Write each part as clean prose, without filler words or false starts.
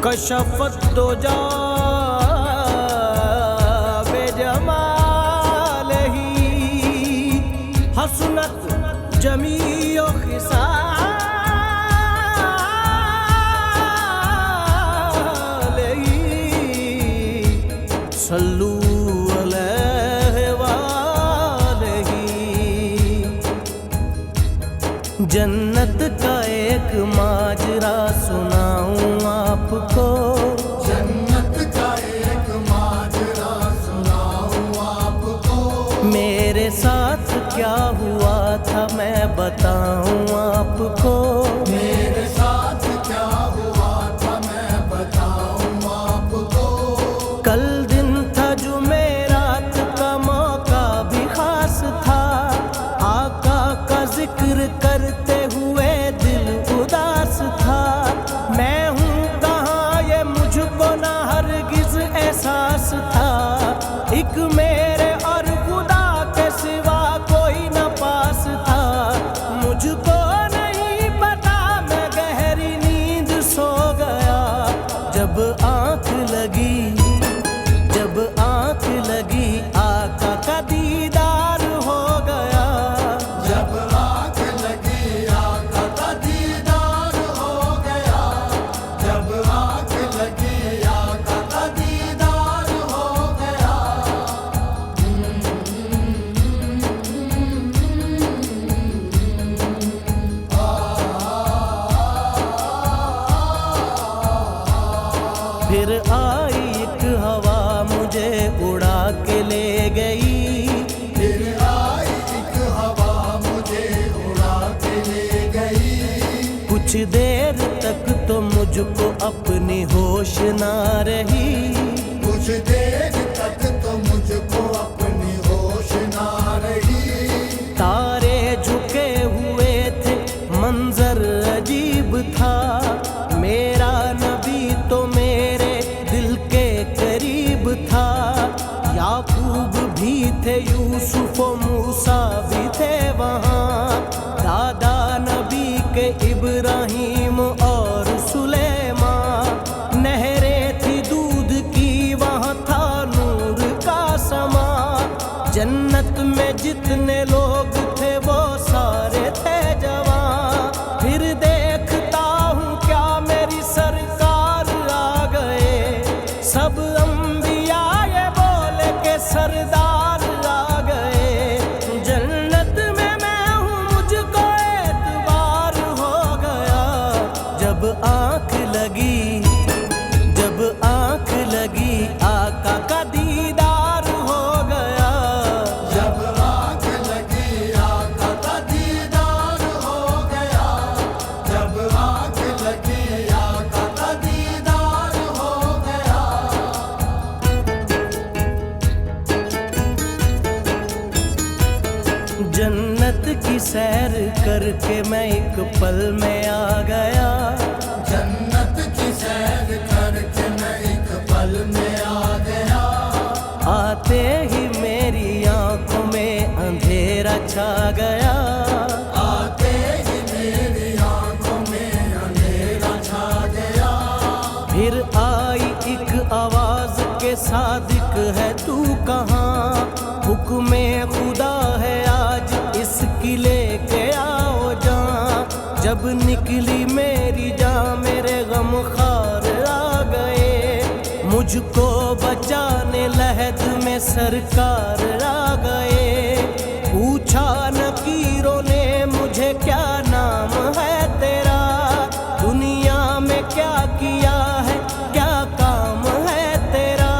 कशफत दो जा बेजमाल ही हसनत जमीओ खिसाल ही सल्लू अलैहि वालही। जन्नत का एक माजरा सुनाऊं आपको, जन्नत का एक माजरा सुनाऊं आपको। मेरे साथ क्या हुआ था मैं बताऊं आपको, मेरे साथ क्या हुआ था मैं बताऊं आपको। कल दिन था जुमेरात का मौका भी खास था, आका का जिक्र करते हुए दिल उदास था। मैं हूँ कहाँ ये मुझको ना हरगिज एहसास था, एक मेरे और खुदा के सिवा कोई न पास था। मुझको नहीं पता मैं गहरी नींद सो गया, जब आँख लगी आका का दीदार हो गया। जब आँख लगी आका का दीदार हो गया, जब आँख लगी आका का दीदार हो गया। फिर आई एक हवा मुझे उड़ा के ले गई, फिर आई एक हवा मुझे उड़ा के ले गई। कुछ देर तक तो मुझको अपनी होश ना रही, कुछ देर तक तो मुझको अपनी होश ना रही। तारे झुके हुए थे मंजर अजीब था, मेरा नबी तो मेरे दिल के करीब था। याकूब भी थे, यूसुफ और मूसा भी थे वहाँ, दादा नबी के इब्राहीम और सुलेमान। नहरें थी दूध की, वहाँ था नूर का समा। जन्नत में जितने लोग थे वो सारे थे जवान। फिर देखता हूँ क्या मेरी सरकार आ गए, सब अंबिया ये बोले के सरदार आ गए। जन्नत में मैं हूँ मुझको एतबार हो गया, जब आँख लगी आका का दीदार हो गया। जब आँख लगी आका का दीदार हो गया, जब आँख लगी आका का दीदार हो गया। जन्नत की सैर करके मैं एक पल में आ गया, जन्नत की सैर करके मैं एक पल में आ गया। आते ही मेरी आंखों में अंधेरा छा गया। आते ही मेरी आंखों में अंधेरा छा गया। फिर आई एक आवाज के सादिक है तू कहाँ, हुक्मे खुदा है आज इसकी लेके आओ जान। जब निकली मेरी जान मेरे गम खार आ गए, मुझको बचाने लहद में सरकार आ गए। पूछा नकीरों ने मुझे क्या नाम है तेरा, दुनिया में क्या किया है क्या काम है तेरा।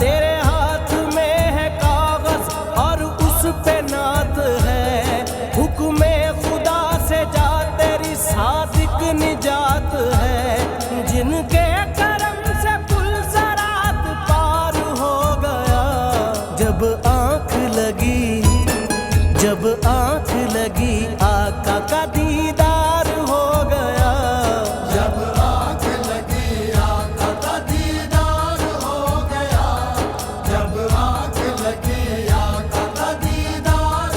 तेरे हाथ में है कागज और उस पे नात है, हुक्मे खुदा से जा तेरी सादिक निजात है। जिनके करम से पुल सरात पार हो गया, जब आँख लगी आका का दीदार हो गया। जब आँख लगी आका का दीदार हो गया, जब आँख लगी आका का दीदार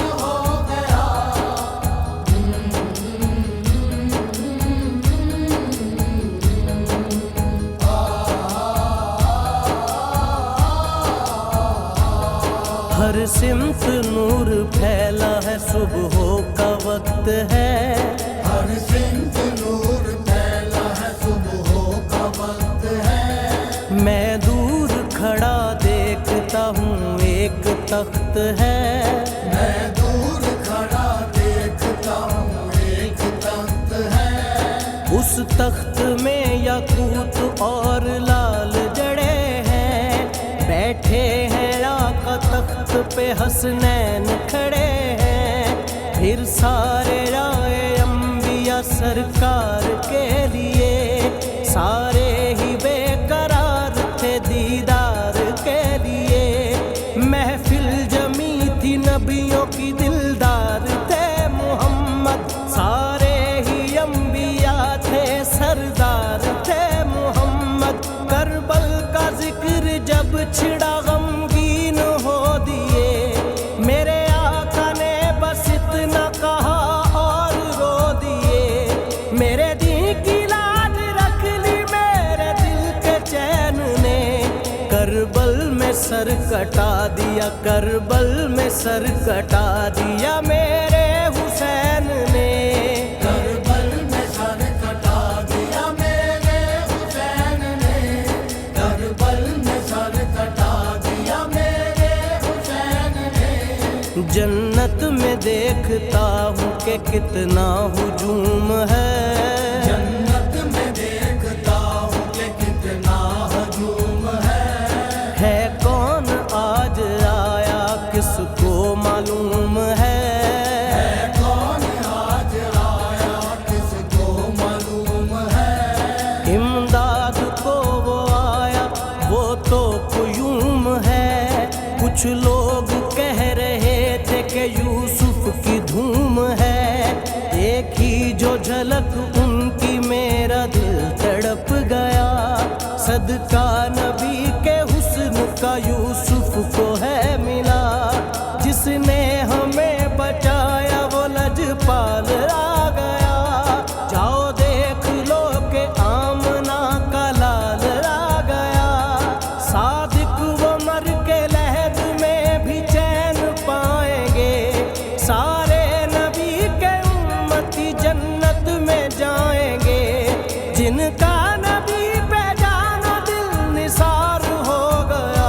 सिमत नूर फैला है, सुबह का वक्त है। हर सिमत नूर फैला है, सुबह का वक्त है। मैं दूर खड़ा देखता हूँ एक तख्त है। मैं दूर खड़ा देखता हूँ एक तख्त है। उस तख्त में याकूत और लाल जड़े हैं। बैठे हैं आका तख्त पे हसनैन खड़े हैं। फिर सारे आए अंबिया सरकार के लिए, सारे ही बेकरार थे दीदार के लिए। महफिल जमी थी नबियों की, दिलदार थे मोहम्मद। सारे ही अंबिया थे, सरदार थे मोहम्मद। करबल का जिक्र जब छिड़ा गमगीन हो दिए, मेरे आका ने बस इतना कहा और रो दिए। मेरे दिल की लाज रख ली मेरे दिल के चैन ने। करबल में सर कटा दिया, करबल में सर कटा दिया मेरे हुसैन ने। करबल में सर कटा दिया मेरे हुसैन ने। करबल में सर कटा दिया मेरे हुसैन ने। जन्नत में देखता हूँ कि कितना हुजूम है। जन्नत में देखता हूँ कि कितना हजूम है। कौन आज आया किसको मालूम है। कौन आज आया किसको मालूम है। इमदाद को वो आया वो तो क़ुयूम है। कुछ लोग कह रहे थे कि यूसुफ की धूम है। देखी जो झलक उनकी मेरा दिल तड़प गया। सदका नबी के हुस्न का यूसुफ को है मिला। जिसने हमें बचाया वो लजपाल आ गया। जाओ देख लो के आमना का लाल आ गया। सादिक वो मर के लहद में भी चैन पाएंगे। सारे नबी के उम्मती जन्नत में जाएंगे। जिनका नबी पे जाना दिल निसार हो गया।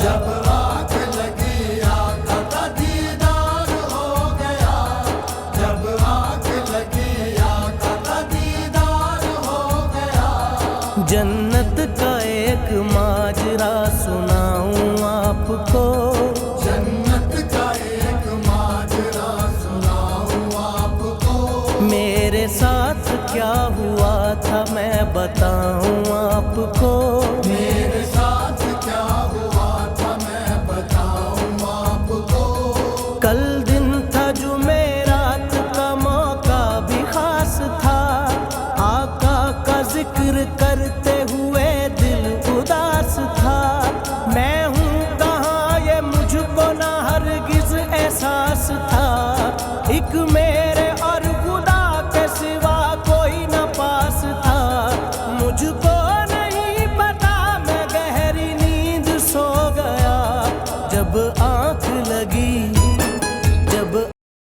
जब आँख लगी आका का दीदार हो गया। जब आँख लगी आका का दीदार हो गया। जन्नत का एक माजरा सुनाऊं आपको। जन्नत का एक माजरा सुनाऊं आपको। मेरे साथ क्या हुआ था मैं बताऊं आपको। मेरे साथ क्या हुआ था मैं बताऊं आपको। कल दिन था जुमेरात का मौका भी खास था। आका का जिक्र करते हुए दिल उदास था। मैं हूँ कहाँ ये मुझको ना हरगिज एहसास था। एक में